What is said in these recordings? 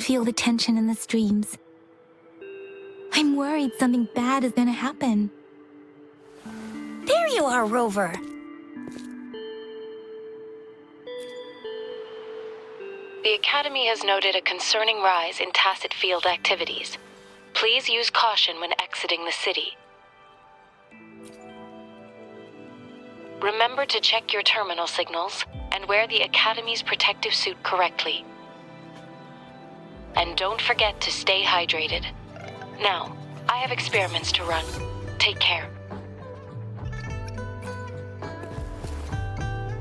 feel the tension in the streams. I'm worried something bad is gonna happen. There you are, Rover. The Academy has noted a concerning rise in tacit field activities. Please use caution when exiting the city. Remember to check your terminal signals and wear the Academy's protective suit correctly. And don't forget to stay hydrated. Now, I have experiments to run. Take care.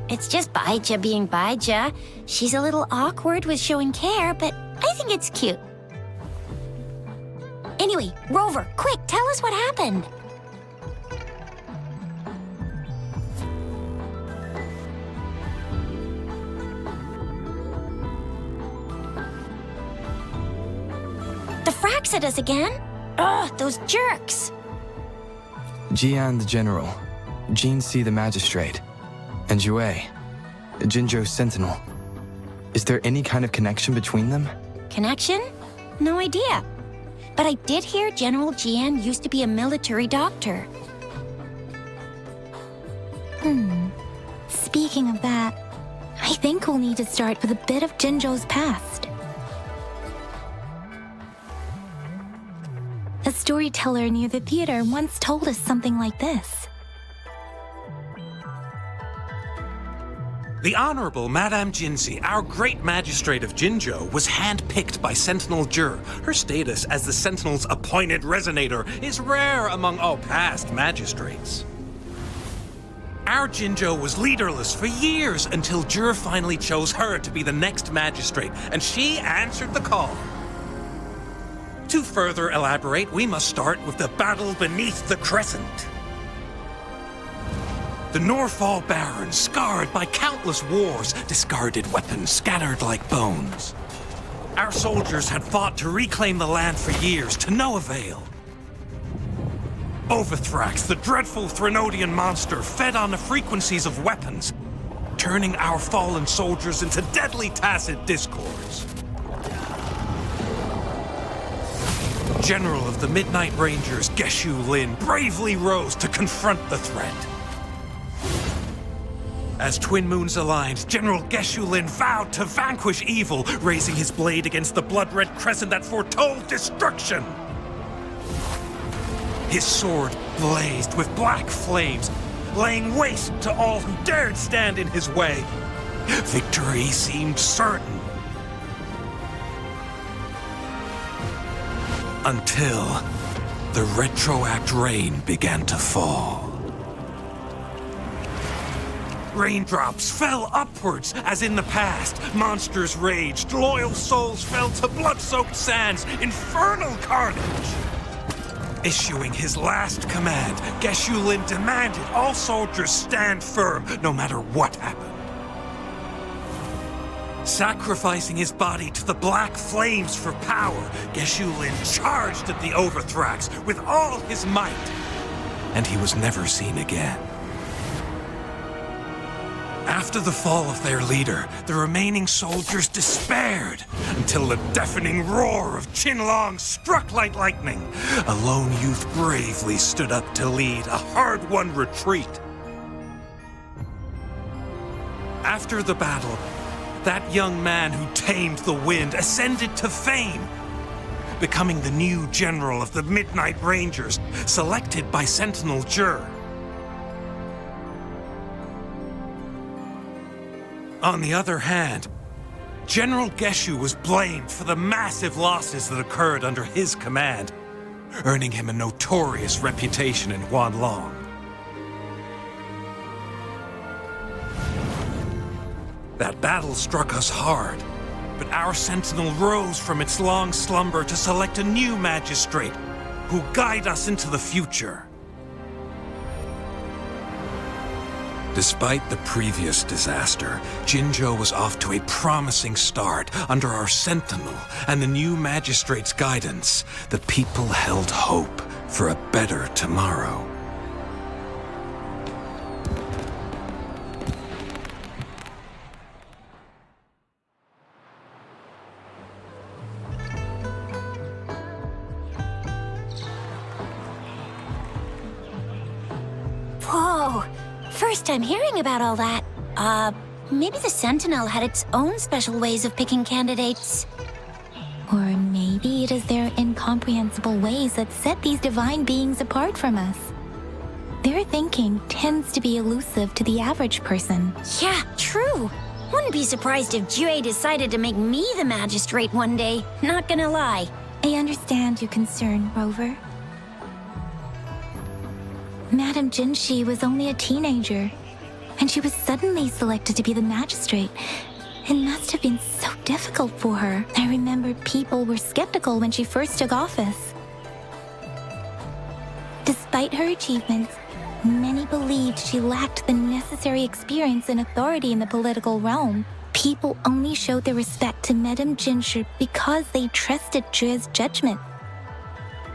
It's just Baija being Baija. She's a little awkward with showing care, but I think it's cute. Anyway, Rover, quick, tell us what happened. The fracks at us again? Ugh, those jerks. Jian the General, Jin Si the Magistrate, and Jue, Jinzhou's Sentinel. Is there any kind of connection between them? Connection? No idea. But I did hear General Jian used to be a military doctor. Speaking of that, I think we'll need to start with a bit of Jinzhou's past. A storyteller near the theater once told us something like this. The Honorable Madame Jinzi, our great magistrate of Jinzhou, was handpicked by Sentinel Jur. Her status as the Sentinel's appointed resonator is rare among all past magistrates. Our Jinzhou was leaderless for years until Jur finally chose her to be the next magistrate, and she answered the call. To further elaborate, we must start with the battle beneath the Crescent. The Norfall Barons, scarred by countless wars, discarded weapons scattered like bones. Our soldiers had fought to reclaim the land for years, to no avail. Overthrax, the dreadful Threnodian monster, fed on the frequencies of weapons, turning our fallen soldiers into deadly tacit discords. General of the Midnight Rangers, Geshu Lin, bravely rose to confront the threat. As Twin Moons aligned, General Geshu Lin vowed to vanquish evil, raising his blade against the blood-red crescent that foretold destruction. His sword blazed with black flames, laying waste to all who dared stand in his way. Victory seemed certain. Until the retroact rain began to fall. Raindrops fell upwards, as in the past. Monsters raged, loyal souls fell to blood-soaked sands, infernal carnage. Issuing his last command, Geshu Lin demanded all soldiers stand firm, no matter what happened. Sacrificing his body to the black flames for power, Geshu Lin charged at the Overthrax with all his might, and he was never seen again. After the fall of their leader, the remaining soldiers despaired until the deafening roar of Qinlong struck like lightning. A lone youth bravely stood up to lead a hard-won retreat. After the battle, that young man who tamed the wind ascended to fame, becoming the new general of the Midnight Rangers, selected by Sentinel Jur. On the other hand, General Geshu was blamed for the massive losses that occurred under his command, earning him a notorious reputation in Huanglong. That battle struck us hard, but our Sentinel rose from its long slumber to select a new magistrate who'll guide us into the future. Despite the previous disaster, Jinzhou was off to a promising start. Under our Sentinel and the new magistrate's guidance, the people held hope for a better tomorrow. Oh, first time hearing about all that. Maybe the Sentinel had its own special ways of picking candidates. Or maybe it is their incomprehensible ways that set these divine beings apart from us. Their thinking tends to be elusive to the average person. Yeah, true. Wouldn't be surprised if Jue decided to make me the magistrate one day. Not gonna lie. I understand your concern, Rover. Madame Jinshi was only a teenager, and she was suddenly selected to be the magistrate. It must have been so difficult for her. I remember people were skeptical when she first took office. Despite her achievements, many believed she lacked the necessary experience and authority in the political realm. People only showed their respect to Madame Jinshi because they trusted Jue's judgment.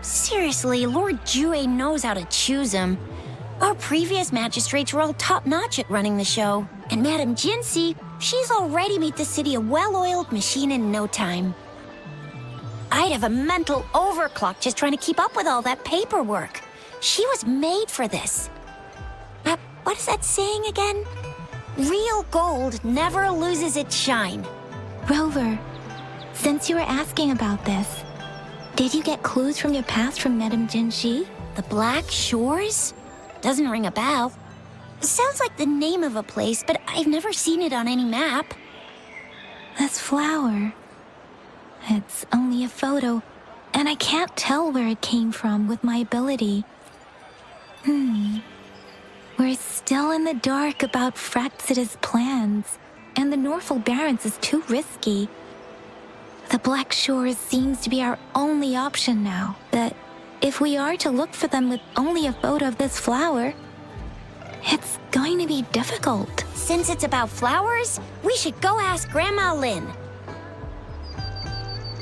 Seriously, Lord Jue knows how to choose him. Our previous magistrates were all top-notch at running the show. And Madame Jinshi, she's already made the city a well-oiled machine in no time. I'd have a mental overclock just trying to keep up with all that paperwork. She was made for this. What is that saying again? Real gold never loses its shine. Rover, since you were asking about this, did you get clues from your past from Madame Jinshi? The Black Shores? Doesn't ring a bell. Sounds like the name of a place, but I've never seen it on any map. This flower. It's only a photo, and I can't tell where it came from with my ability. We're still in the dark about Fraxida's plans, and the Norfolk Barrens is too risky. The Black Shores seems to be our only option now, but if we are to look for them with only a photo of this flower, it's going to be difficult. Since it's about flowers, we should go ask Grandma Lynn.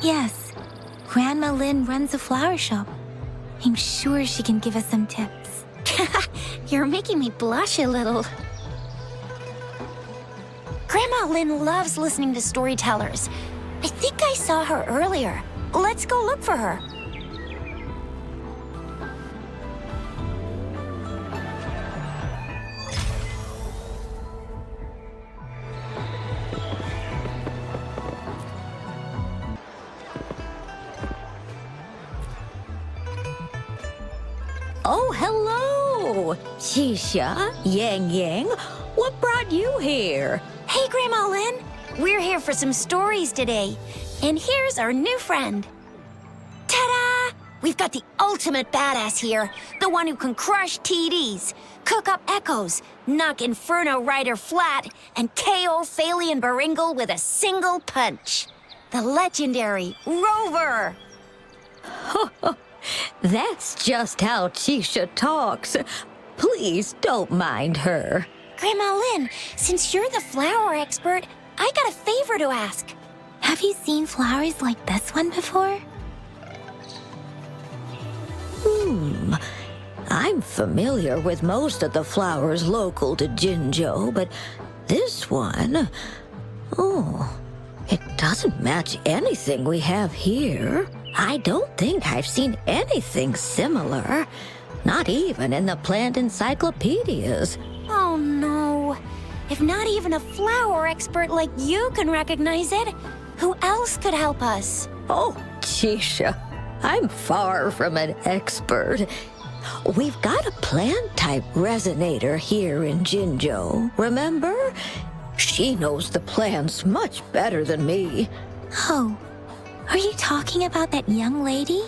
Yes, Grandma Lynn runs a flower shop. I'm sure she can give us some tips. You're making me blush a little. Grandma Lynn loves listening to storytellers. I think I saw her earlier. Let's go look for her. Oh, hello! Shisha, Yang Yang, what brought you here? Hey, Grandma Lynn. We're here for some stories today. And here's our new friend. Ta-da! We've got the ultimate badass here. The one who can crush TDs, cook up echoes, knock Inferno Rider flat, and KO Phalian Baringle with a single punch. The legendary Rover! That's just how Chisha talks. Please don't mind her. Grandma Lynn, since you're the flower expert, I got a favor to ask. Have you seen flowers like this one before? I'm familiar with most of the flowers local to Jinzhou, but this one... Oh, it doesn't match anything we have here. I don't think I've seen anything similar. Not even in the plant encyclopedias. Oh no. If not even a flower expert like you can recognize it, who else could help us? Oh, Chisha, I'm far from an expert. We've got a plant-type resonator here in Jinzhou, remember? She knows the plants much better than me. Oh, are you talking about that young lady?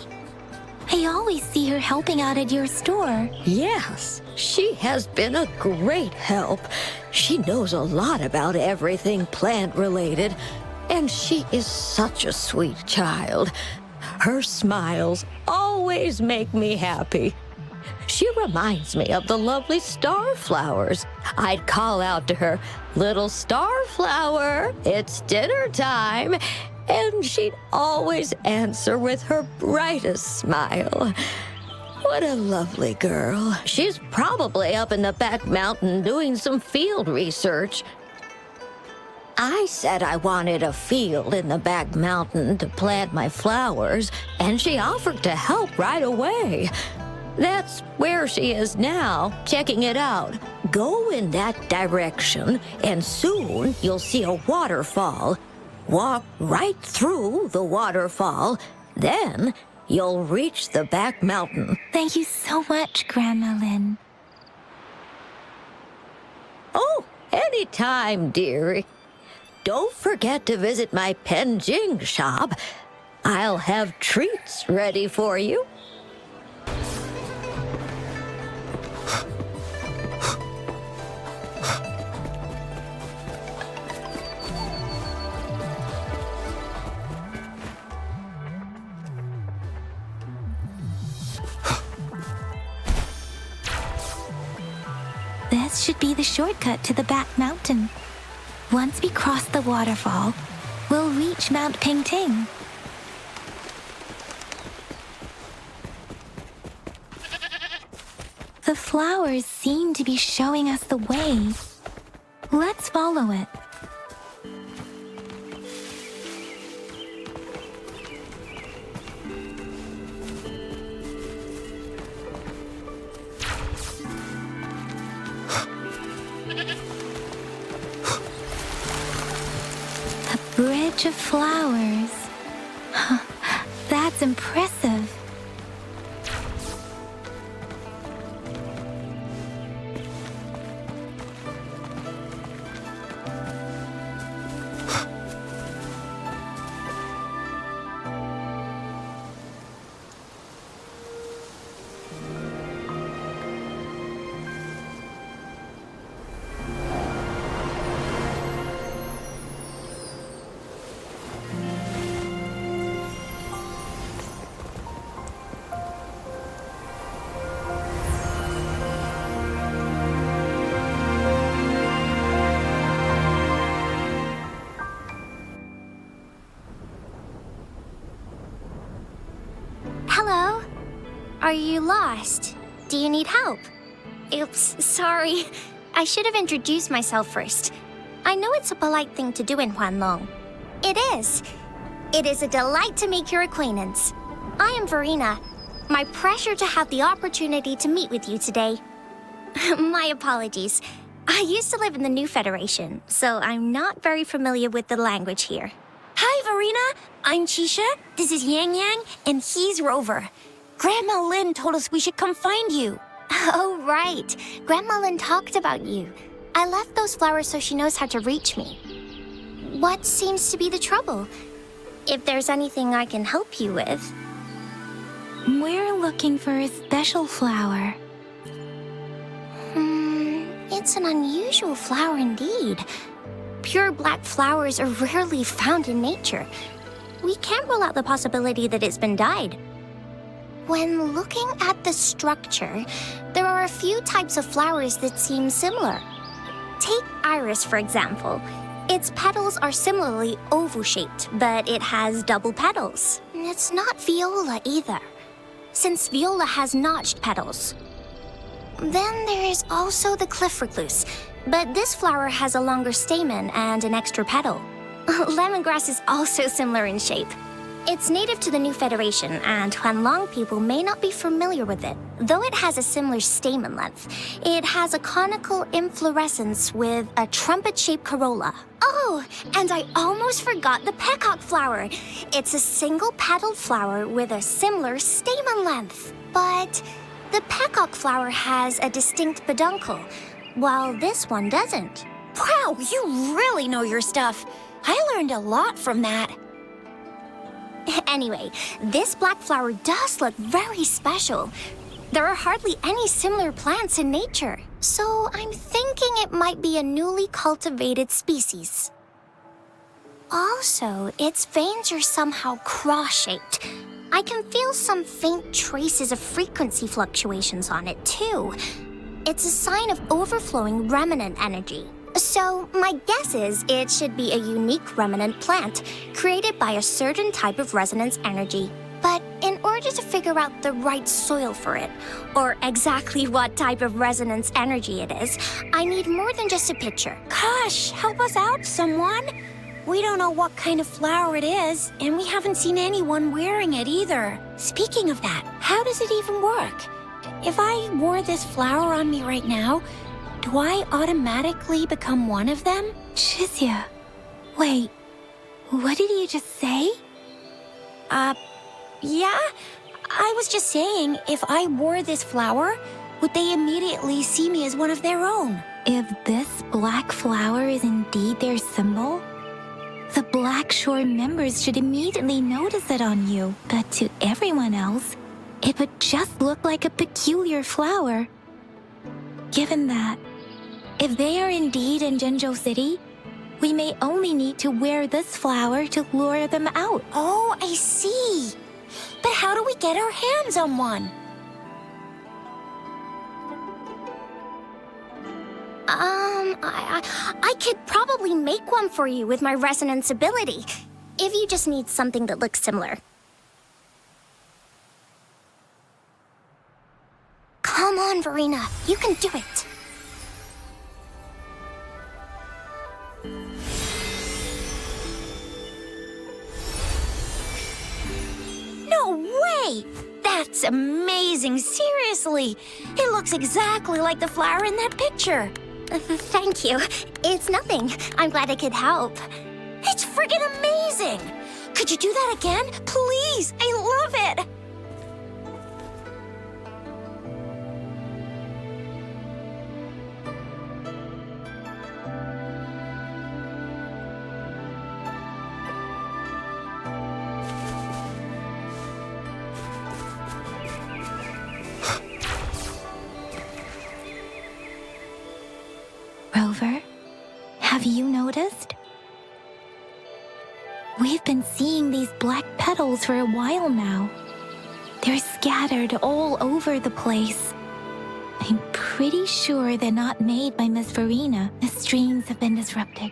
I always see her helping out at your store. Yes, she has been a great help. She knows a lot about everything plant-related, and she is such a sweet child. Her smiles always make me happy. She reminds me of the lovely starflowers. I'd call out to her, "Little starflower, it's dinner time," and she'd always answer with her brightest smile. What a lovely girl. She's probably up in the back mountain doing some field research. I said I wanted a field in the back mountain to plant my flowers, and she offered to help right away. That's where she is now, checking it out. Go in that direction, and soon you'll see a waterfall. Walk right through the waterfall, then you'll reach the back mountain. Thank you so much, Grandma Lin. Oh, anytime, dearie. Don't forget to visit my Penjing shop. I'll have treats ready for you. This should be the shortcut to the back mountain. Once we cross the waterfall, we'll reach Mount Pingting. The flowers seem to be showing us the way. Let's follow it. A bridge of flowers. That's impressive. Hello? Are you lost? Do you need help? Oops, sorry. I should have introduced myself first. I know it's a polite thing to do in Huanglong. It is. It is a delight to make your acquaintance. I am Verena. My pleasure to have the opportunity to meet with you today. My apologies. I used to live in the New Federation, so I'm not very familiar with the language here. Hi, Verena. I'm Chisha. This is Yang Yang, and he's Rover. Grandma Lin told us we should come find you. Oh, right. Grandma Lin talked about you. I left those flowers so she knows how to reach me. What seems to be the trouble? If there's anything I can help you with. We're looking for a special flower. It's an unusual flower indeed. Pure black flowers are rarely found in nature. We can't rule out the possibility that it's been dyed. When looking at the structure, there are a few types of flowers that seem similar. Take iris, for example. Its petals are similarly oval-shaped, but it has double petals. It's not viola either, since viola has notched petals. Then there is also the cliff recluse, but this flower has a longer stamen and an extra petal. Lemongrass is also similar in shape. It's native to the New Federation, and Huanglong people may not be familiar with it. Though it has a similar stamen length, it has a conical inflorescence with a trumpet-shaped corolla. Oh, and I almost forgot the peacock flower. It's a single-petaled flower with a similar stamen length. But the peacock flower has a distinct peduncle, while this one doesn't. Wow, you really know your stuff. I learned a lot from that. Anyway, this black flower does look very special. There are hardly any similar plants in nature, so I'm thinking it might be a newly cultivated species. Also, its veins are somehow cross-shaped. I can feel some faint traces of frequency fluctuations on it, too. It's a sign of overflowing remnant energy. So, my guess is it should be a unique remnant plant created by a certain type of resonance energy. But in order to figure out the right soil for it, or exactly what type of resonance energy it is, I need more than just a picture. Gosh, help us out, someone! We don't know what kind of flower it is, and we haven't seen anyone wearing it either. Speaking of that, how does it even work? If I wore this flower on me right now, do I automatically become one of them? Shizia, wait, what did you just say? Yeah? I was just saying, if I wore this flower, would they immediately see me as one of their own? If this black flower is indeed their symbol, the Black Shore members should immediately notice it on you. But to everyone else, it would just look like a peculiar flower. Given that, if they are indeed in Jinzhou City, we may only need to wear this flower to lure them out. Oh, I see. But how do we get our hands on one? I could probably make one for you with my resonance ability, if you just need something that looks similar. Come on, Verena, you can do it. No way! That's amazing, seriously! It looks exactly like the flower in that picture. Thank you. It's nothing. I'm glad I could help. It's friggin' amazing! Could you do that again? Please! I love it! Rover, have you noticed? We've been seeing these black petals for a while now. They're scattered all over the place. I'm pretty sure they're not made by Miss Verena. The streams have been disrupted.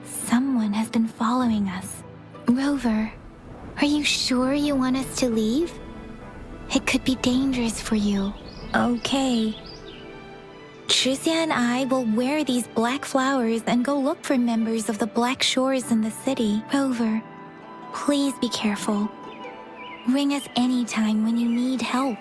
Someone has been following us. Rover, are you sure you want us to leave? It could be dangerous for you. Okay. Tricia and I will wear these black flowers and go look for members of the Black Shores in the city. Rover, please be careful. Ring us anytime when you need help.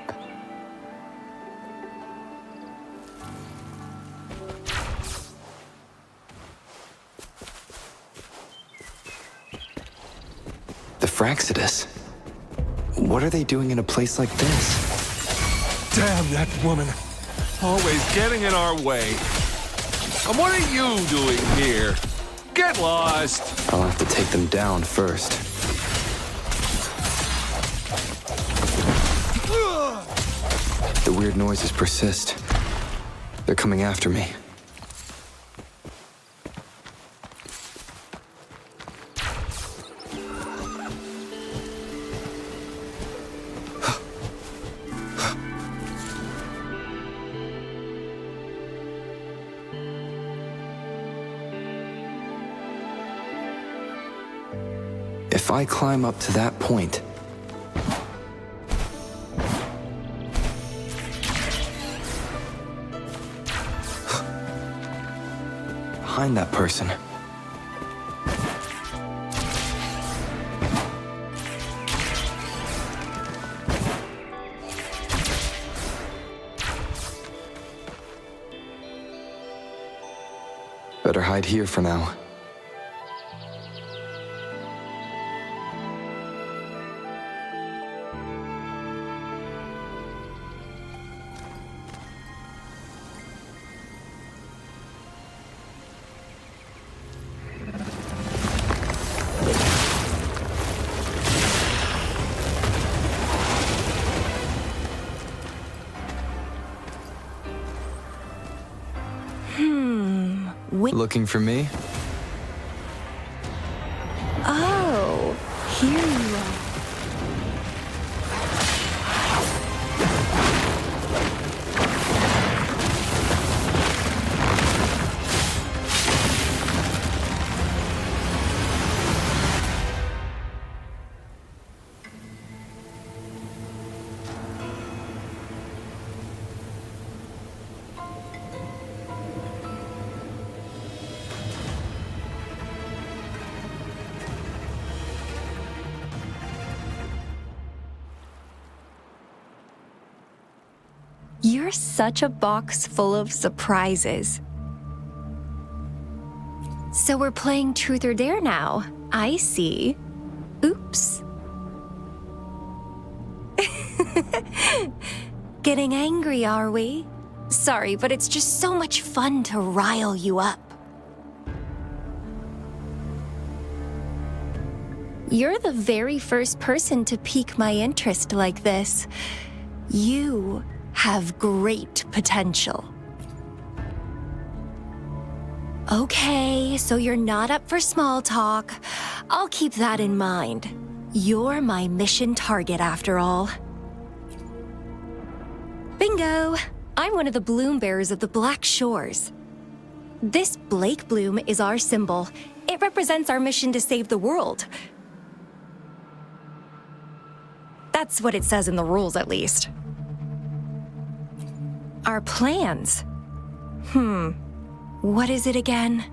The Fraxidus? What are they doing in a place like this? Damn that woman! Always getting in our way. And what are you doing here? Get lost! I'll have to take them down first. The weird noises persist. They're coming after me. If I climb up to that point, behind that person, better hide here for now. Looking for me? Oh, here you are. You're such a box full of surprises. So we're playing Truth or Dare now. I see. Oops. Getting angry, are we? Sorry, but it's just so much fun to rile you up. You're the very first person to pique my interest like this. You have great potential. Okay, so you're not up for small talk. I'll keep that in mind. You're my mission target after all. Bingo! I'm one of the bloom bearers of the Black Shores. This Blake bloom is our symbol. It represents our mission to save the world. That's what it says in the rules, at least. Our plans. What is it again?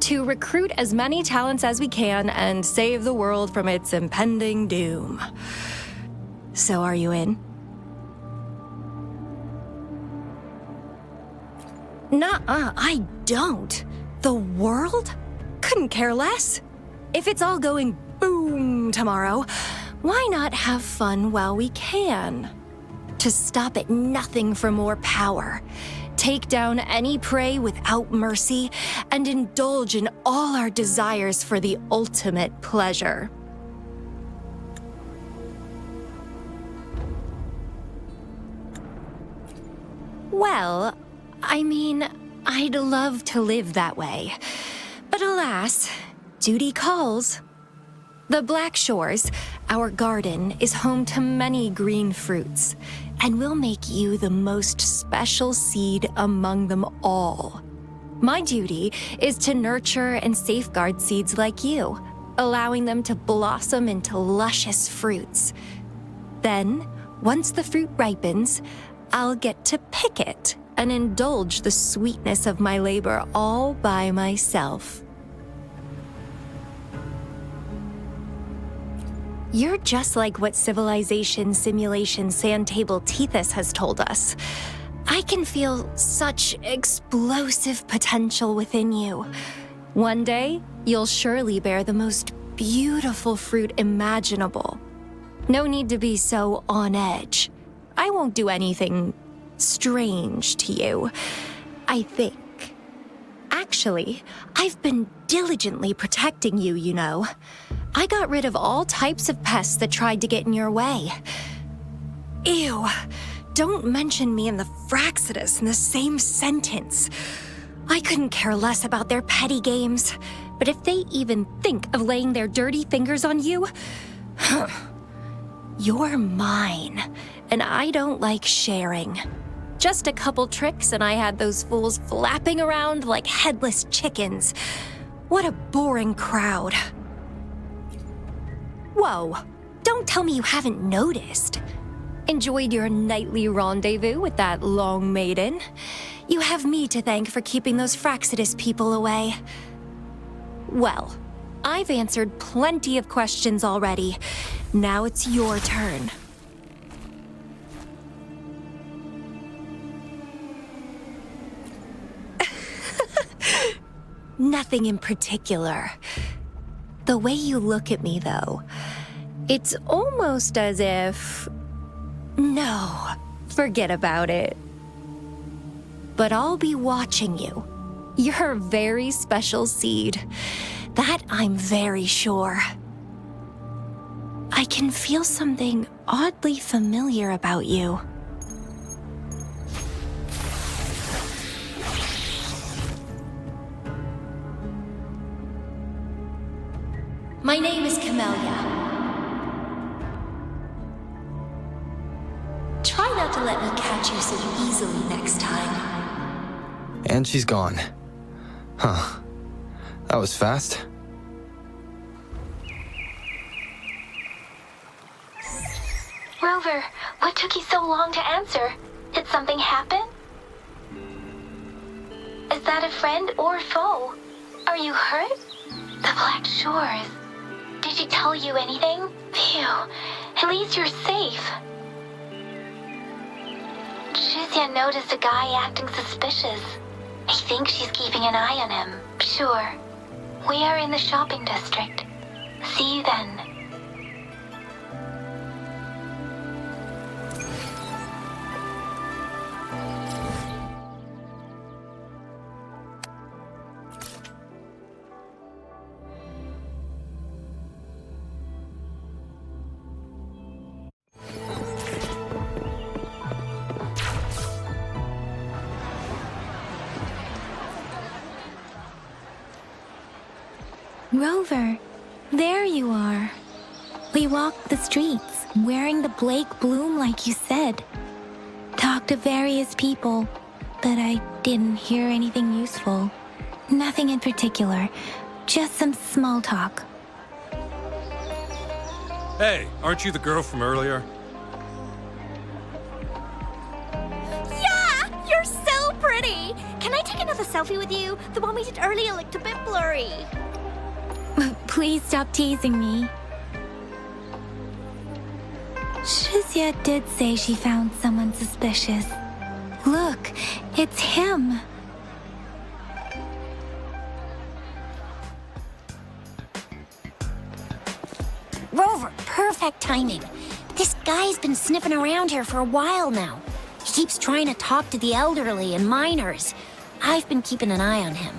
To recruit as many talents as we can and save the world from its impending doom. So are you in? Nuh-uh, I don't. The world? Couldn't care less. If it's all going boom tomorrow, why not have fun while we can? To stop at nothing for more power, take down any prey without mercy, and indulge in all our desires for the ultimate pleasure. Well, I mean, I'd love to live that way. But alas, duty calls. The Black Shores, our garden, is home to many green fruits, and will make you the most special seed among them all. My duty is to nurture and safeguard seeds like you, allowing them to blossom into luscious fruits. Then, once the fruit ripens, I'll get to pick it and indulge the sweetness of my labor all by myself. You're just like what Civilization Simulation Sandtable Tethys has told us. I can feel such explosive potential within you. One day, you'll surely bear the most beautiful fruit imaginable. No need to be so on edge. I won't do anything strange to you, I think. Actually, I've been diligently protecting you, you know. I got rid of all types of pests that tried to get in your way. Ew, don't mention me and the Fraxidus in the same sentence. I couldn't care less about their petty games, but if they even think of laying their dirty fingers on you, you're mine, and I don't like sharing. Just a couple tricks and I had those fools flapping around like headless chickens. What a boring crowd. Whoa, don't tell me you haven't noticed. Enjoyed your nightly rendezvous with that long maiden? You have me to thank for keeping those Fraxidus people away. Well, I've answered plenty of questions already. Now it's your turn. Nothing in particular. The way you look at me, though, it's almost as if... No, forget about it. But I'll be watching you. You're a very special seed. That I'm very sure. I can feel something oddly familiar about you. My name is Camellia. Try not to let me catch you so easily next time. And she's gone. Huh. That was fast. Rover, what took you so long to answer? Did something happen? Is that a friend or foe? Are you hurt? The Black Shores. Did she tell you anything? Phew, at least you're safe. Tricia noticed a guy acting suspicious. I think she's keeping an eye on him. Sure. We are in the shopping district. See you then. Rover, there you are. We walked the streets, wearing the Blake bloom like you said. Talked to various people, but I didn't hear anything useful. Nothing in particular, just some small talk. Hey, aren't you the girl from earlier? Yeah! You're so pretty! Can I take another selfie with you? The one we did earlier looked a bit blurry. Please stop teasing me. Tricia did say she found someone suspicious. Look, it's him. Rover, perfect timing. This guy's been sniffing around here for a while now. He keeps trying to talk to the elderly and minors. I've been keeping an eye on him.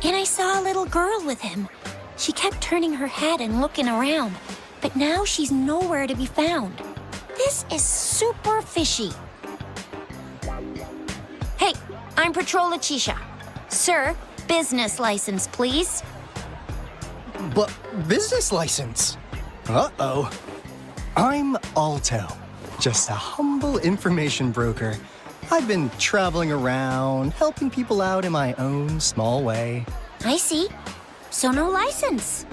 And I saw a little girl with him. She kept turning her head and looking around, but now she's nowhere to be found. This is super fishy. Hey, I'm Patrol Letitia. Sir, business license, please. But business license? Uh-oh. I'm Alto, just a humble information broker. I've been traveling around, helping people out in my own small way. I see. So no license.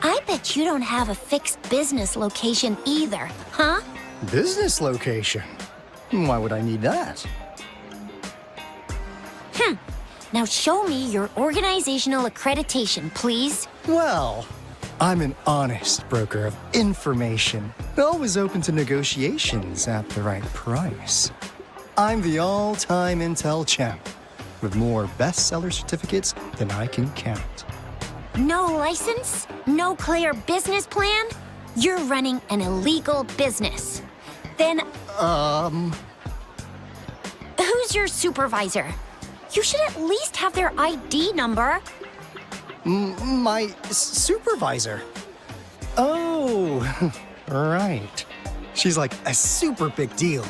I bet you don't have a fixed business location either, huh? Business location? Why would I need that? Now show me your organizational accreditation, please. Well, I'm an honest broker of information, always open to negotiations at the right price. I'm the all-time Intel champ, with more bestseller certificates than I can count. No license? No clear business plan? You're running an illegal business. Then, who's your supervisor? You should at least have their ID number. My supervisor? Oh, right. She's like a super big deal.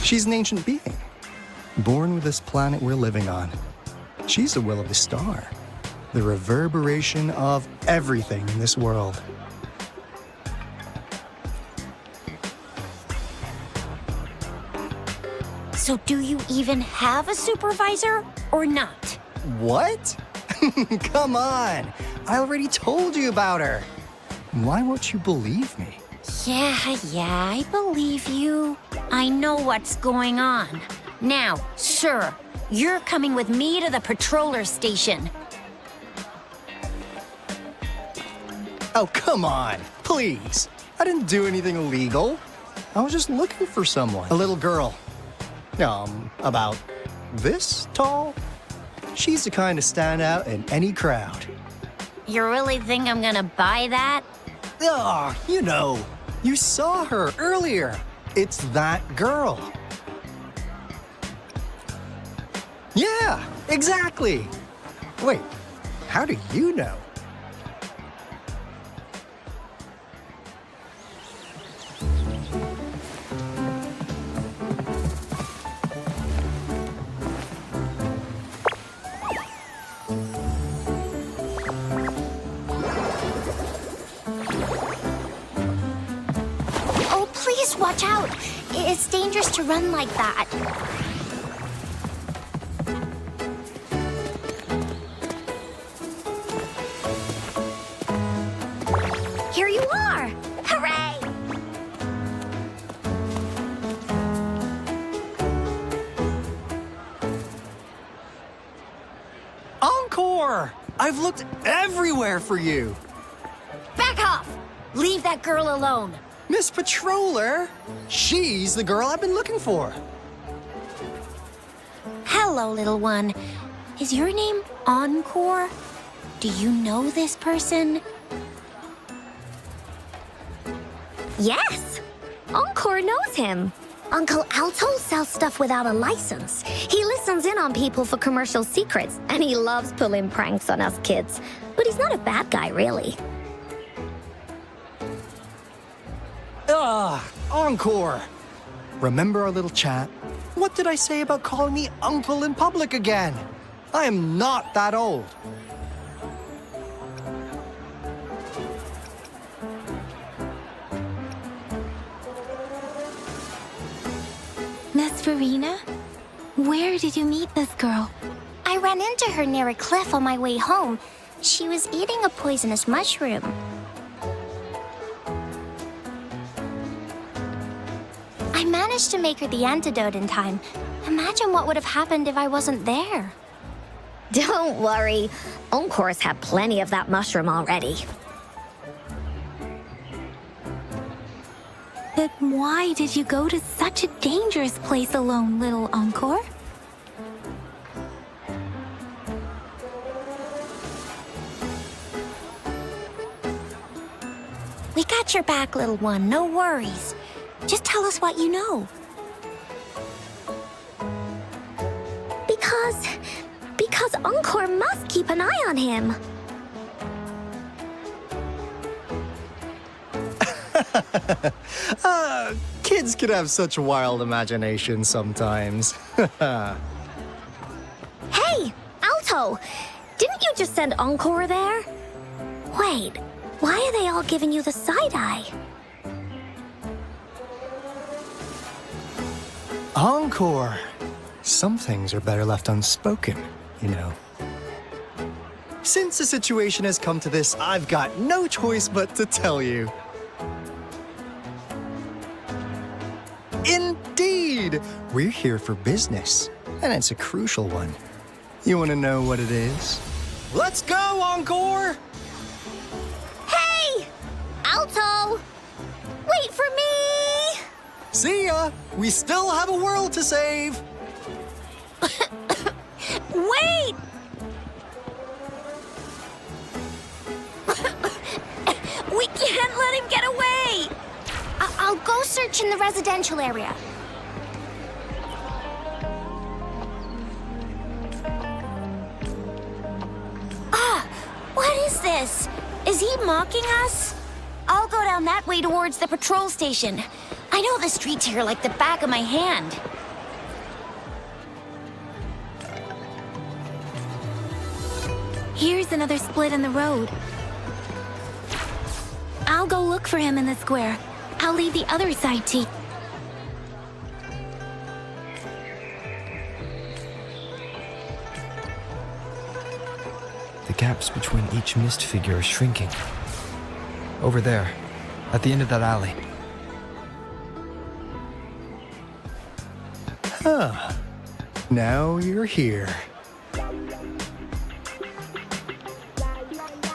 She's an ancient being, born with this planet we're living on. She's the will of the star, the reverberation of everything in this world. So do you even have a supervisor or not? What? Come on, I already told you about her. Why won't you believe me? Yeah, I believe you. I know what's going on. Now, sir, you're coming with me to the patroller station. Oh, come on, please. I didn't do anything illegal. I was just looking for someone. A little girl. About this tall? She's the kind to stand out in any crowd. You really think I'm gonna buy that? Ah, you know, you saw her earlier. It's that girl. Yeah, exactly. Wait, how do you know? Oh, please watch out. It's dangerous to run like that. Here you are! Hooray! Encore! I've looked everywhere for you. Back off! Leave that girl alone. Miss Patroller! She's the girl I've been looking for. Hello, little one. Is your name Encore? Do you know this person? Yes! Encore knows him. Uncle Alto sells stuff without a license. He listens in on people for commercial secrets, and he loves pulling pranks on us kids. But he's not a bad guy, really. Encore! Remember our little chat? What did I say about calling me uncle in public again? I am not that old. Miss Verena? Where did you meet this girl? I ran into her near a cliff on my way home. She was eating a poisonous mushroom. I managed to make her the antidote in time. Imagine what would have happened if I wasn't there. Don't worry. Encore's had plenty of that mushroom already. But why did you go to such a dangerous place alone, little Encore? We got your back, little one. No worries. Just tell us what you know. Because Encore must keep an eye on him. Kids can have such wild imaginations sometimes. Hey, Alto! Didn't you just send Encore there? Wait, why are they all giving you the side eye? Encore! Some things are better left unspoken, you know. Since the situation has come to this, I've got no choice but to tell you. Indeed! We're here for business, and it's a crucial one. You want to know what it is? Let's go, Encore! Hey! Alto! Wait for me! See ya! We still have a world to save! Wait! We can't let him get away! I'll go search in the residential area. What is this? Is he mocking us? I'll go down that way towards the patrol station. I know the streets here like the back of my hand. Here's another split in the road. I'll go look for him in the square. I'll leave the other side to... The gaps between each mist figure are shrinking. Over there, at the end of that alley. Huh. Now you're here.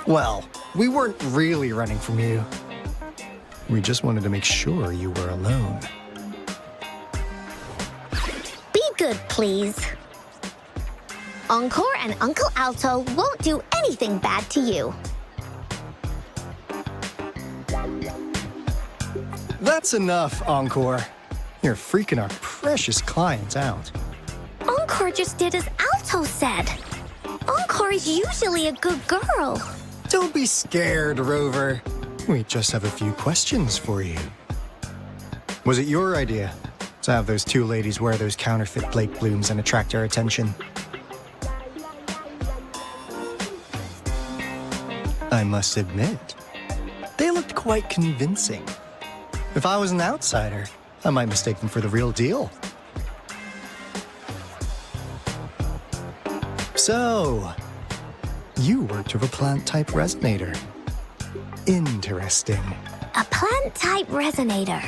Well, we weren't really running from you. We just wanted to make sure you were alone. Be good, please. Encore and Uncle Alto won't do anything bad to you. That's enough, Encore. You're freaking our precious clients out. Encore just did as Alto said. Encore is usually a good girl. Don't be scared, Rover. We just have a few questions for you. Was it your idea to have those two ladies wear those counterfeit Blake blooms and attract our attention? I must admit, they looked quite convincing. If I was an outsider, I might mistake them for the real deal. So, you worked with a plant-type resonator. Interesting. A plant-type resonator.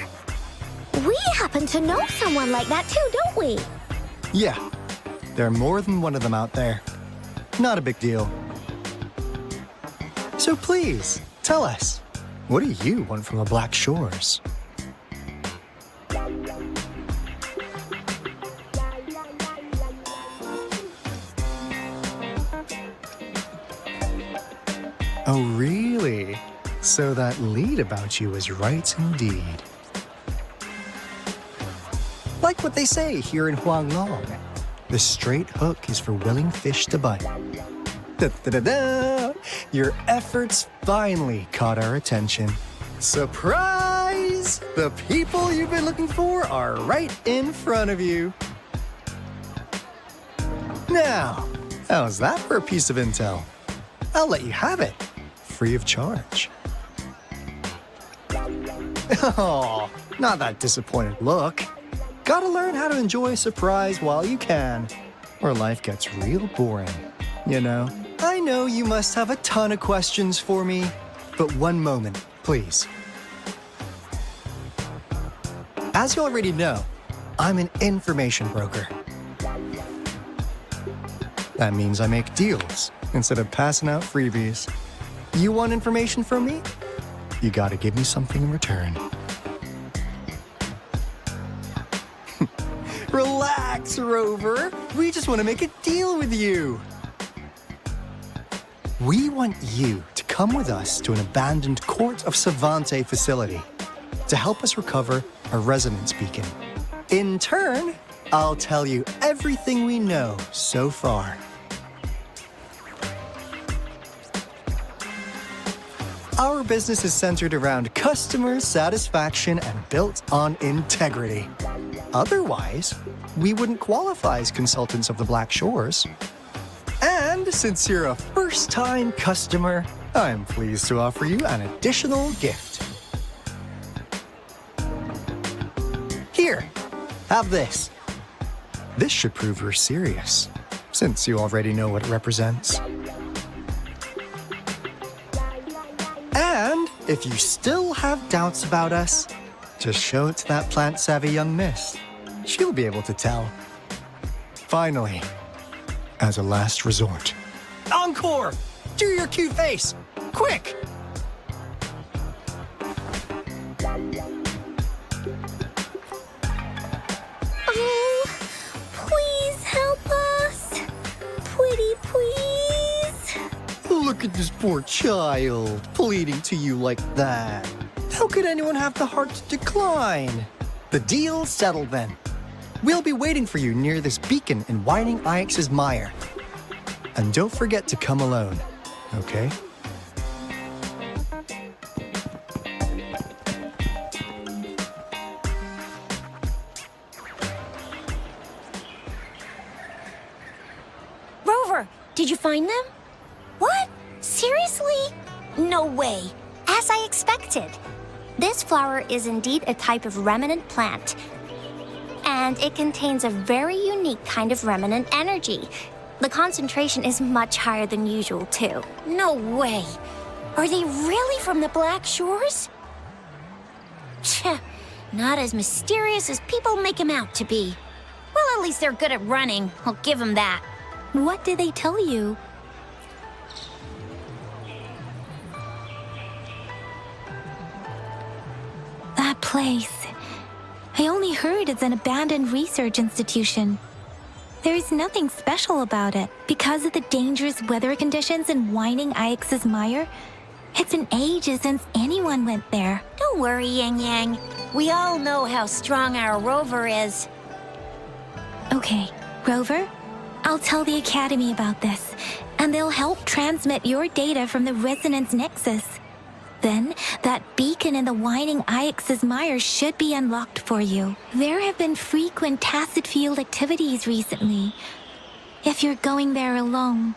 We happen to know someone like that too, don't we? Yeah, there are more than one of them out there. Not a big deal. So please, tell us, what do you want from the Black Shores? Oh, really? So that lead about you is right indeed. Like what they say here in Huanglong, the straight hook is for willing fish to bite. Da-da-da-da! Your efforts finally caught our attention. Surprise! The people you've been looking for are right in front of you. Now, how's that for a piece of intel? I'll let you have it, free of charge. Oh, not that disappointed look. Gotta learn how to enjoy a surprise while you can, or life gets real boring, you know? I know you must have a ton of questions for me, but one moment, please. As you already know, I'm an information broker. That means I make deals instead of passing out freebies. You want information from me? You gotta give me something in return. Relax, Rover. We just want to make a deal with you. We want you to come with us to an abandoned Court of Savante facility to help us recover a resonance beacon. In turn, I'll tell you everything we know so far. Our business is centered around customer satisfaction and built on integrity. Otherwise, we wouldn't qualify as consultants of the Black Shores. And since you're a first-time customer, I'm pleased to offer you an additional gift. Here, have this. This should prove you're serious, since you already know what it represents. And if you still have doubts about us, just show it to that plant-savvy young miss. She'll be able to tell. Finally, as a last resort. Encore! Do your cute face! Quick! Oh, please help us. Pretty please. Look at this poor child, pleading to you like that. How could anyone have the heart to decline? The deal's settled then. We'll be waiting for you near this beacon in Whining Ix's mire. And don't forget to come alone, okay? Rover, did you find them? What? Seriously? No way. As I expected. This flower is indeed a type of remnant plant. And it contains a very unique kind of remnant energy. The concentration is much higher than usual, too. No way. Are they really from the Black Shores? Tch, not as mysterious as people make them out to be. Well, at least they're good at running. I'll give them that. What did they tell you? That place. I only heard it's an abandoned research institution. There is nothing special about it. Because of the dangerous weather conditions in Whining Ix's mire, it's been ages since anyone went there. Don't worry, Yang Yang. We all know how strong our Rover is. Okay, Rover, I'll tell the Academy about this, and they'll help transmit your data from the Resonance Nexus. Then, that beacon in the Whining Ix's mire should be unlocked for you. There have been frequent tacit field activities recently. If you're going there alone,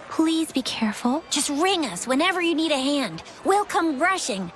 please be careful. Just ring us whenever you need a hand. We'll come rushing.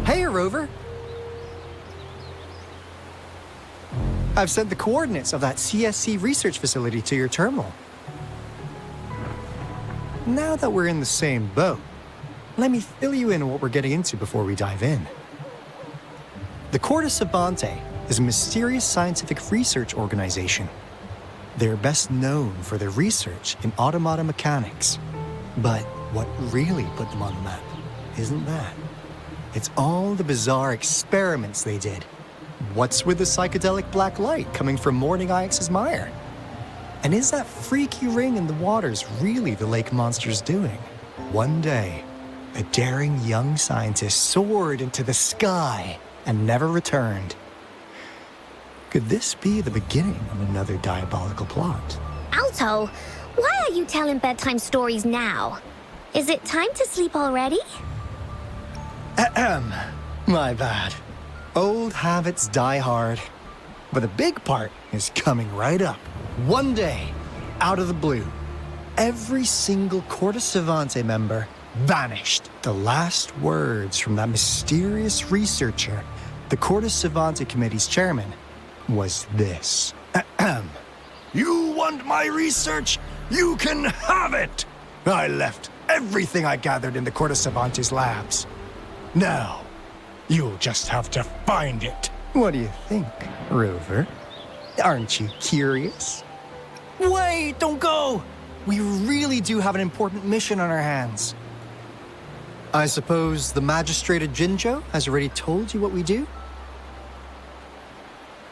Hey, Rover. I've sent the coordinates of that CSC research facility to your terminal. Now that we're in the same boat, let me fill you in on what we're getting into before we dive in. The Corte Savante is a mysterious scientific research organization. They're best known for their research in automata mechanics. But what really put them on the map isn't that. It's all the bizarre experiments they did. What's with the psychedelic black light coming from Morning Ix's mire? And is that freaky ring in the waters really the lake monster's doing? One day, a daring young scientist soared into the sky and never returned. Could this be the beginning of another diabolical plot? Alto, why are you telling bedtime stories now? Is it time to sleep already? Ahem. My bad. Old habits die hard. But the big part is coming right up. One day, out of the blue, every single Corte Savante member vanished. The last words from that mysterious researcher, the Corte Savante Committee's chairman, was this. Ahem. You want my research? You can have it! I left everything I gathered in the Corte Savante's labs. Now, you'll just have to find it. What do you think, Rover? Aren't you curious? Wait, don't go! We really do have an important mission on our hands. I suppose the magistrate at Jinzhou has already told you what we do?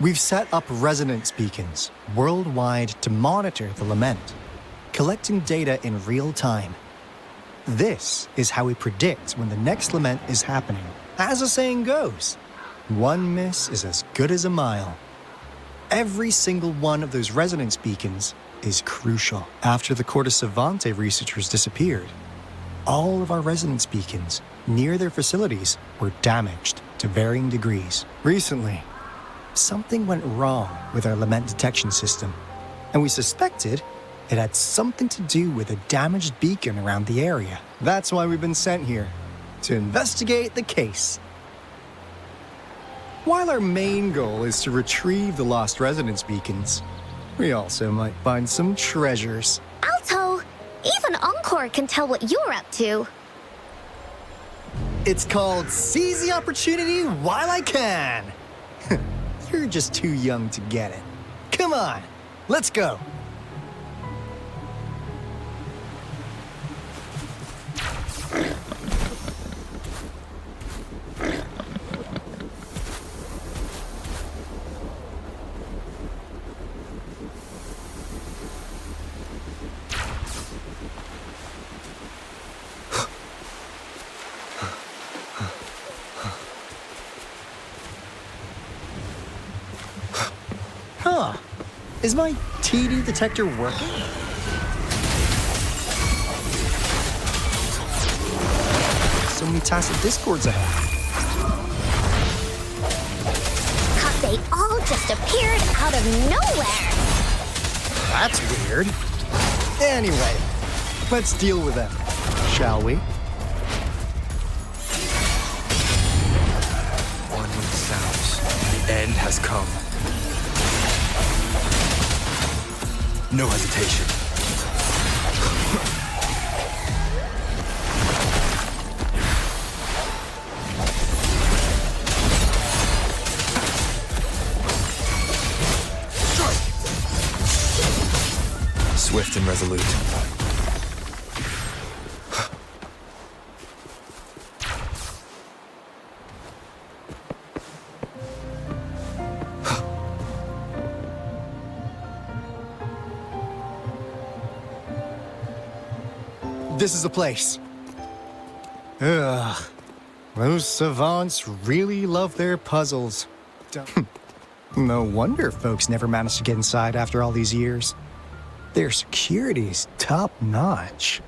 We've set up resonance beacons worldwide to monitor the lament, collecting data in real time. This is how we predict when the next lament is happening. As the saying goes, one miss is as good as a mile. Every single one of those resonance beacons is crucial. After the Corte Savante researchers disappeared, all of our resonance beacons near their facilities were damaged to varying degrees. Recently, something went wrong with our lament detection system, and we suspected it had something to do with a damaged beacon around the area. That's why we've been sent here, to investigate the case. While our main goal is to retrieve the lost resonance beacons, we also might find some treasures. Alto, even Encore can tell what you're up to. It's called Seize the Opportunity While I Can. You're just too young to get it. Come on, let's go. Huh. Is my TD detector working? So many tacit discords ahead. Cause they all just appeared out of nowhere. That's weird. Anyway, let's deal with them, shall we? One with sounds. The end has come. No hesitation. Strike! Swift and resolute. This is the place. Ugh. Those savants really love their puzzles. No wonder folks never managed to get inside after all these years. Their security's top-notch.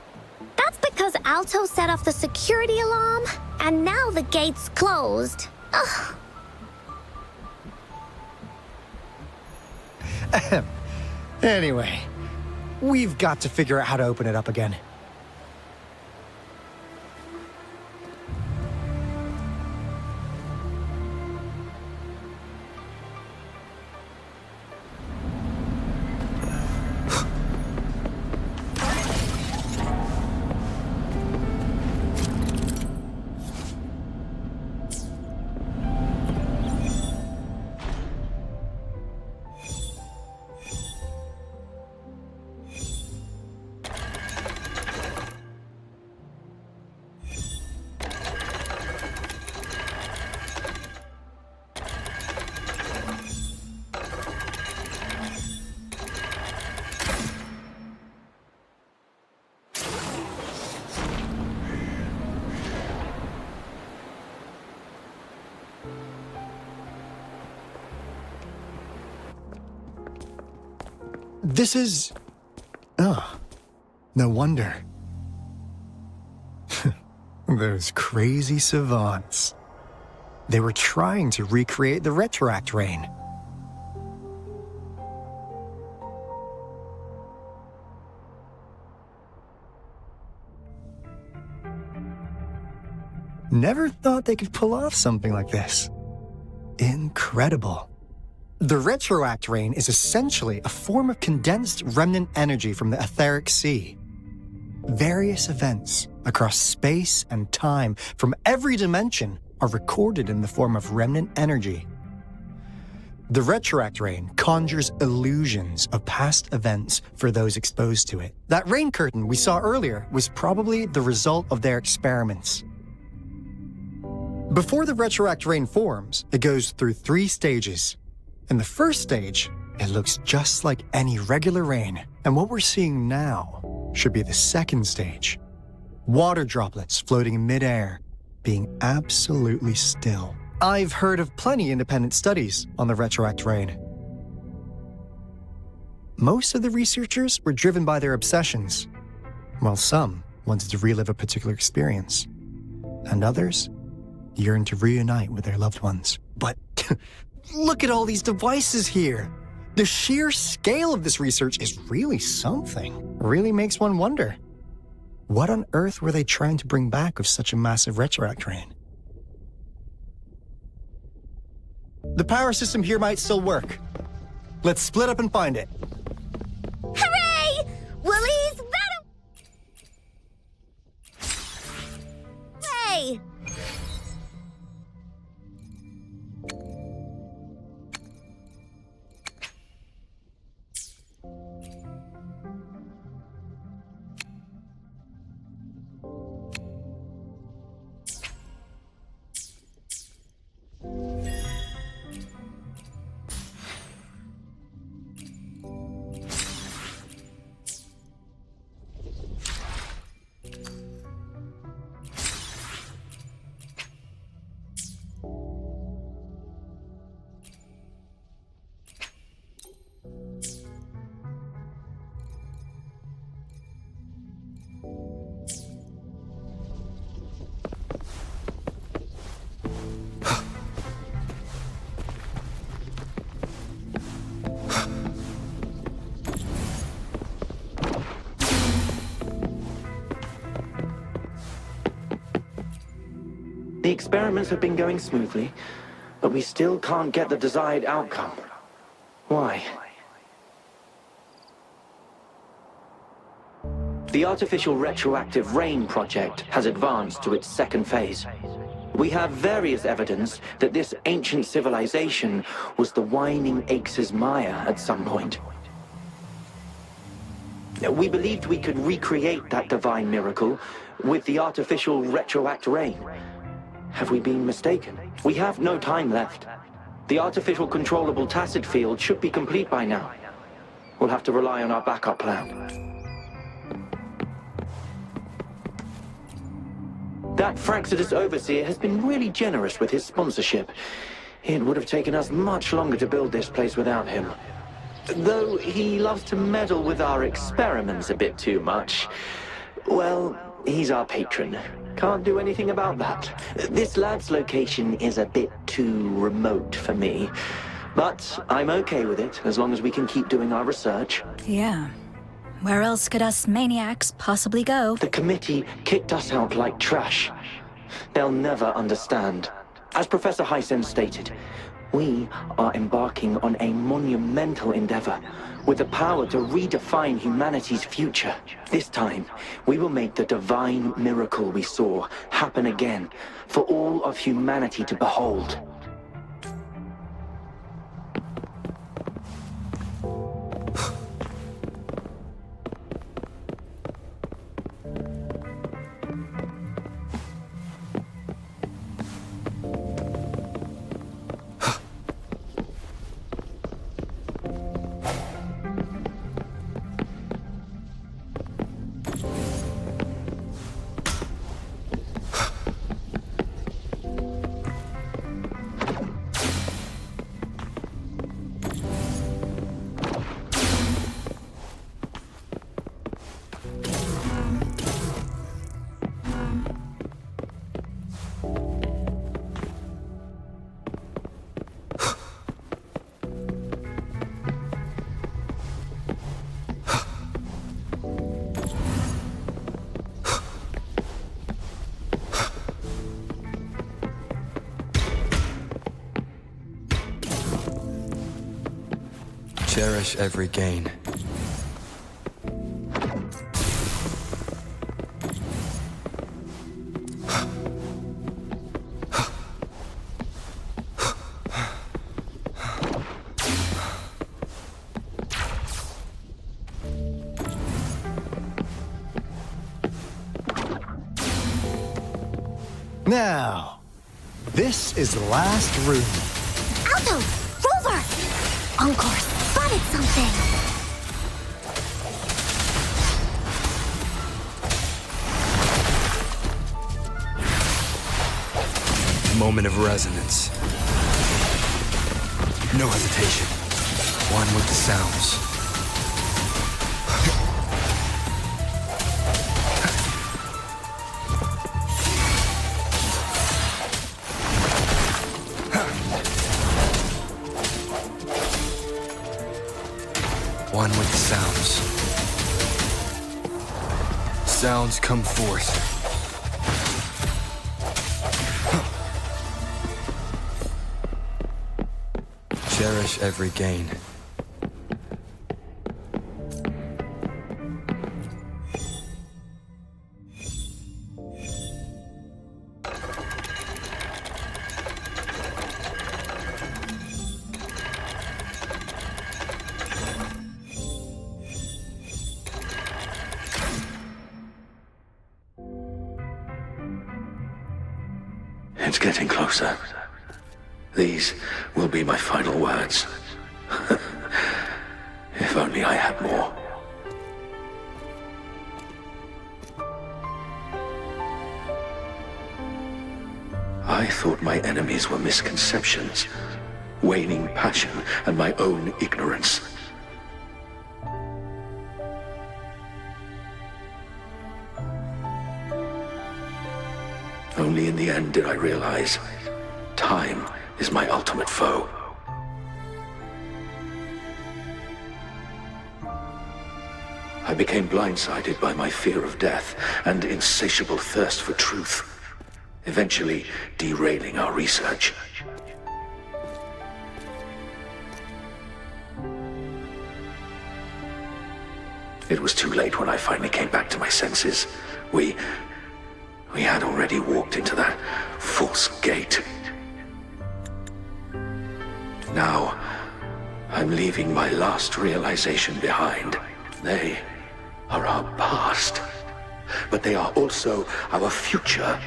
That's because Alto set off the security alarm, and now the gate's closed. Ugh. Anyway, we've got to figure out how to open it up again. This is... Oh, no wonder. Those crazy savants. They were trying to recreate the retroact rain. Never thought they could pull off something like this. Incredible. The retroact rain is essentially a form of condensed remnant energy from the etheric sea. Various events across space and time from every dimension are recorded in the form of remnant energy. The retroact rain conjures illusions of past events for those exposed to it. That rain curtain we saw earlier was probably the result of their experiments. Before the retroact rain forms, it goes through 3 stages. In the first stage, it looks just like any regular rain, and what we're seeing now should be the second stage. Water droplets floating in midair, being absolutely still. I've heard of plenty independent studies on the retroact rain. Most of the researchers were driven by their obsessions, while some wanted to relive a particular experience, and others yearned to reunite with their loved ones. But look at all these devices here. The sheer scale of this research is really something. Really makes one wonder. What on earth were they trying to bring back with such a massive retroact rain? The power system here might still work. Let's split up and find it. Hooray! Willie's battle! Hey! The experiments have been going smoothly, but we still can't get the desired outcome. Why? The artificial retroactive rain project has advanced to its second phase. We have various evidence that this ancient civilization was the Whining Aches' Maya at some point. We believed we could recreate that divine miracle with the artificial retroact rain. Have we been mistaken? We have no time left. The artificial controllable tacit field should be complete by now. We'll have to rely on our backup plan. That Fraxidus Overseer has been really generous with his sponsorship. It would have taken us much longer to build this place without him. Though he loves to meddle with our experiments a bit too much. Well, he's our patron. Can't do anything about that. This lab's location is a bit too remote for me. But I'm okay with it, as long as we can keep doing our research. Yeah. Where else could us maniacs possibly go? The committee kicked us out like trash. They'll never understand. As Professor Hysen stated, we are embarking on a monumental endeavor with the power to redefine humanity's future. This time, we will make the divine miracle we saw happen again for all of humanity to behold. Cherish every gain. Now, this is the last room. Alto! Rover! Encore spotted something! Moment of resonance. No hesitation. One with the sounds. One with the sounds. Sounds come forth. Cherish every gain. It's getting closer. These will be my final words. If only I had more. I thought my enemies were misconceptions, waning passion, and my own ignorance. Only in the end did I realize time is my ultimate foe. I became blindsided by my fear of death and insatiable thirst for truth, eventually derailing our research. It was too late when I finally came back to my senses. We had already walked into that false gate. Now, I'm leaving my last realization behind. They are our past, but they are also our future.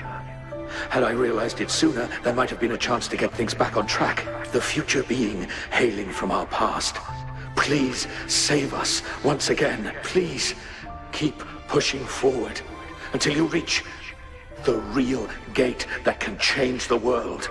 Had I realized it sooner, there might have been a chance to get things back on track. The future being hailing from our past. Please save us once again. Please keep pushing forward until you reach the real gate that can change the world.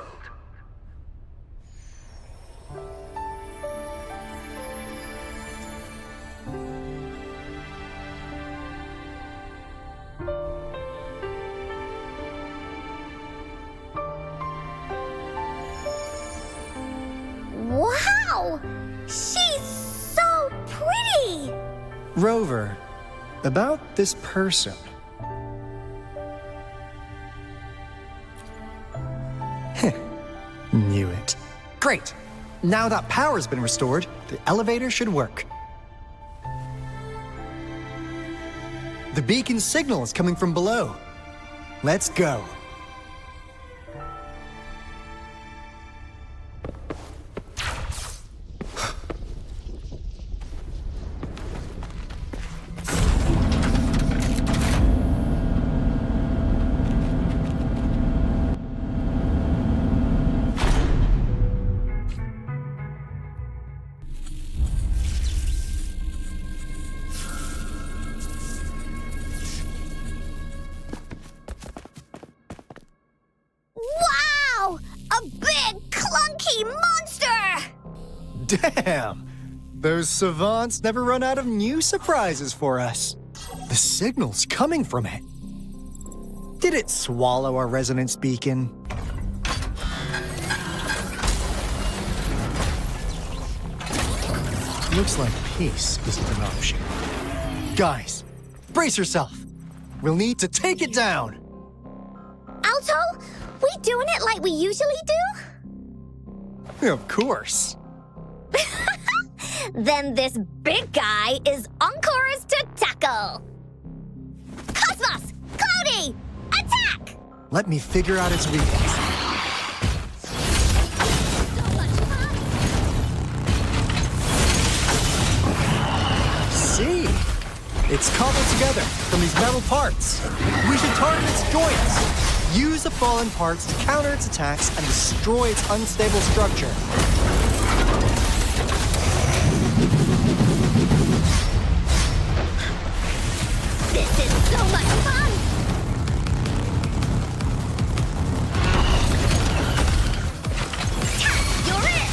Wow! She's so pretty! Rover, about this person. Knew it. Great! Now that power's been restored, the elevator should work. The beacon signal is coming from below. Let's go. Wow! A big, clunky monster! Damn! Those savants never run out of new surprises for us. The signal's coming from it. Did it swallow our resonance beacon? Looks like peace isn't an option. Guys, brace yourself. We'll need to take it down. Alto, we doing it like we usually do? Of course. Then this big guy is Encore's to tackle. Cosmos! Cloudy! Attack! Let me figure out its weakness. See? It's cobbled together from these metal parts. We should target its joints. Use the fallen parts to counter its attacks and destroy its unstable structure. This is so much fun! You're it!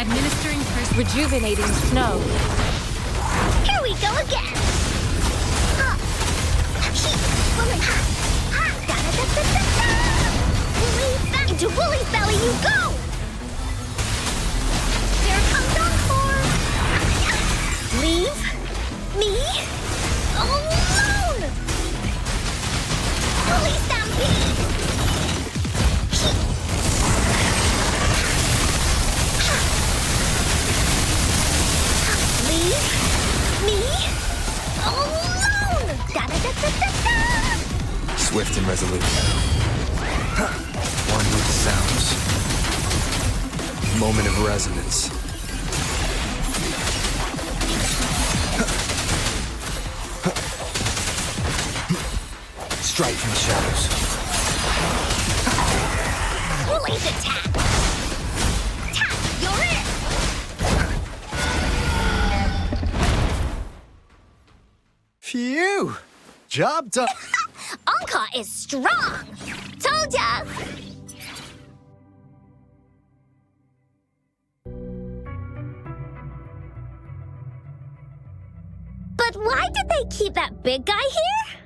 Administering first rejuvenating snow. Here we go again! Into Wooly's belly you go! Here comes Encore! Leave me alone! Wooly Stampede! Leave me alone! Da-da-da-da-da-da! Swift and resolute. One with the sounds. Moment of resonance. Strike from the shadows. Wooly's attack! Attack! You're it! Phew! Job done. Anka is strong! Told ya! But why did they keep that big guy here?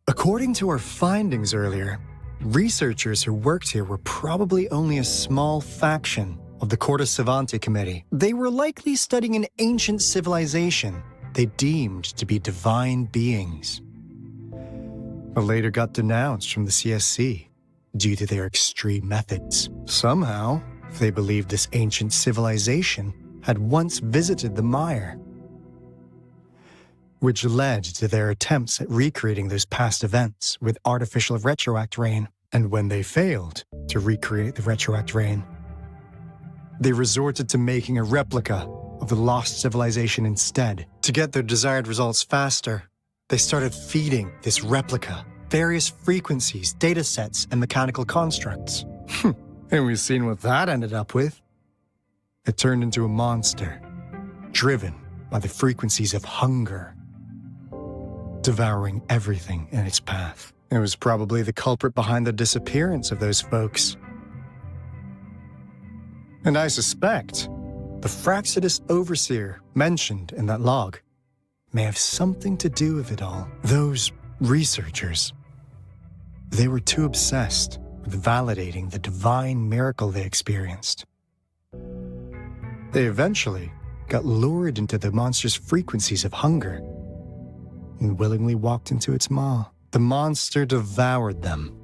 According to our findings earlier, researchers who worked here were probably only a small faction of the Corte Savante Committee. They were likely studying an ancient civilization they deemed to be divine beings, but later got denounced from the CSC due to their extreme methods. Somehow, they believed this ancient civilization had once visited the mire, which led to their attempts at recreating those past events with artificial retroact rain. And when they failed to recreate the retroact rain, they resorted to making a replica of the lost civilization instead. To get their desired results faster, they started feeding this replica various frequencies, data sets, and mechanical constructs. And we've seen what that ended up with. It turned into a monster, driven by the frequencies of hunger, devouring everything in its path. It was probably the culprit behind the disappearance of those folks. And I suspect the Fraxidus Overseer mentioned in that log may have something to do with it all. Those researchers, they were too obsessed with validating the divine miracle they experienced. They eventually got lured into the monster's frequencies of hunger and willingly walked into its maw. The monster devoured them,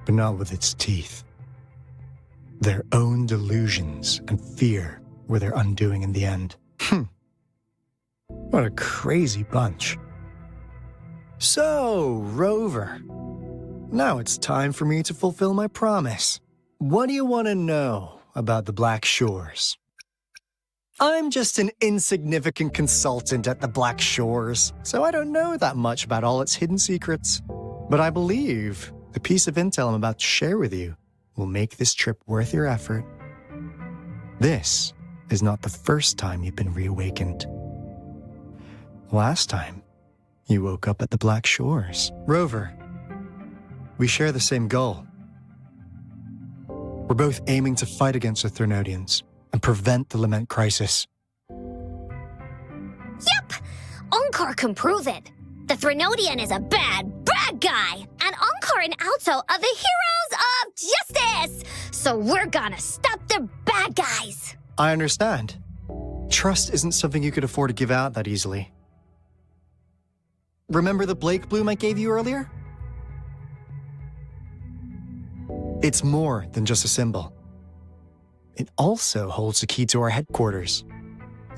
but not with its teeth. Their own delusions and fear were their undoing in the end. What a crazy bunch. So, Rover, now it's time for me to fulfill my promise. What do you want to know about the Black Shores? I'm just an insignificant consultant at the Black Shores, so I don't know that much about all its hidden secrets. But I believe the piece of intel I'm about to share with you will make this trip worth your effort. This is not the first time you've been reawakened. Last time, you woke up at the Black Shores. Rover, we share the same goal. We're both aiming to fight against the Threnodians and prevent the Lament Crisis. Yep! Encore can prove it. The Threnodian is a bad, bad guy, and Encore and Alto are the heroes of justice! So we're gonna stop the bad guys! I understand. Trust isn't something you could afford to give out that easily. Remember the Blake bloom I gave you earlier? It's more than just a symbol. It also holds the key to our headquarters.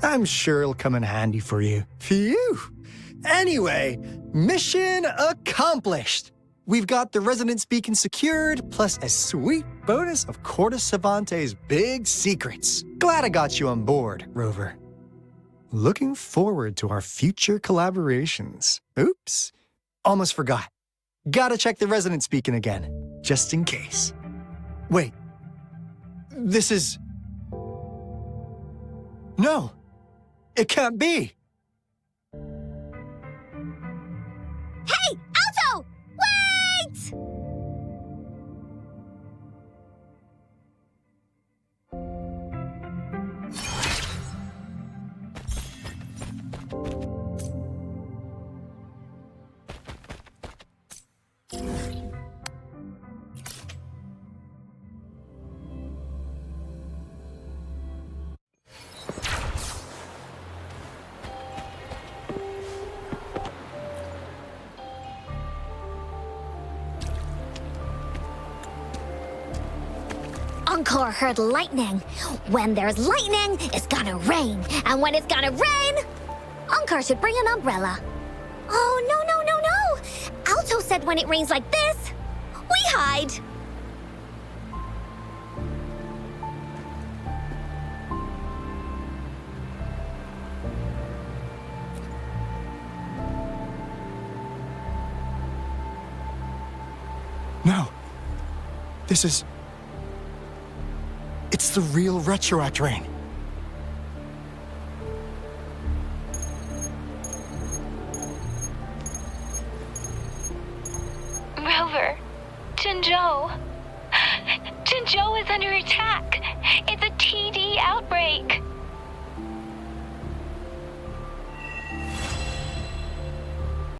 I'm sure it'll come in handy for you. Phew! Anyway, mission accomplished! We've got the resonance beacon secured, plus a sweet bonus of Corte Savante's big secrets. Glad I got you on board, Rover. Looking forward to our future collaborations. Oops, almost forgot. Gotta check the resonance beacon again, just in case. Wait, this is... No, it can't be. Hey, Alto! Wait! Encore heard lightning. When there's lightning, it's gonna rain. And when it's gonna rain, Encore should bring an umbrella. Oh, no. Alto said when it rains like this, we hide. No, this is... It's the real Retroact rain. Rover, Jinzhou. Jinzhou is under attack. It's a TD outbreak.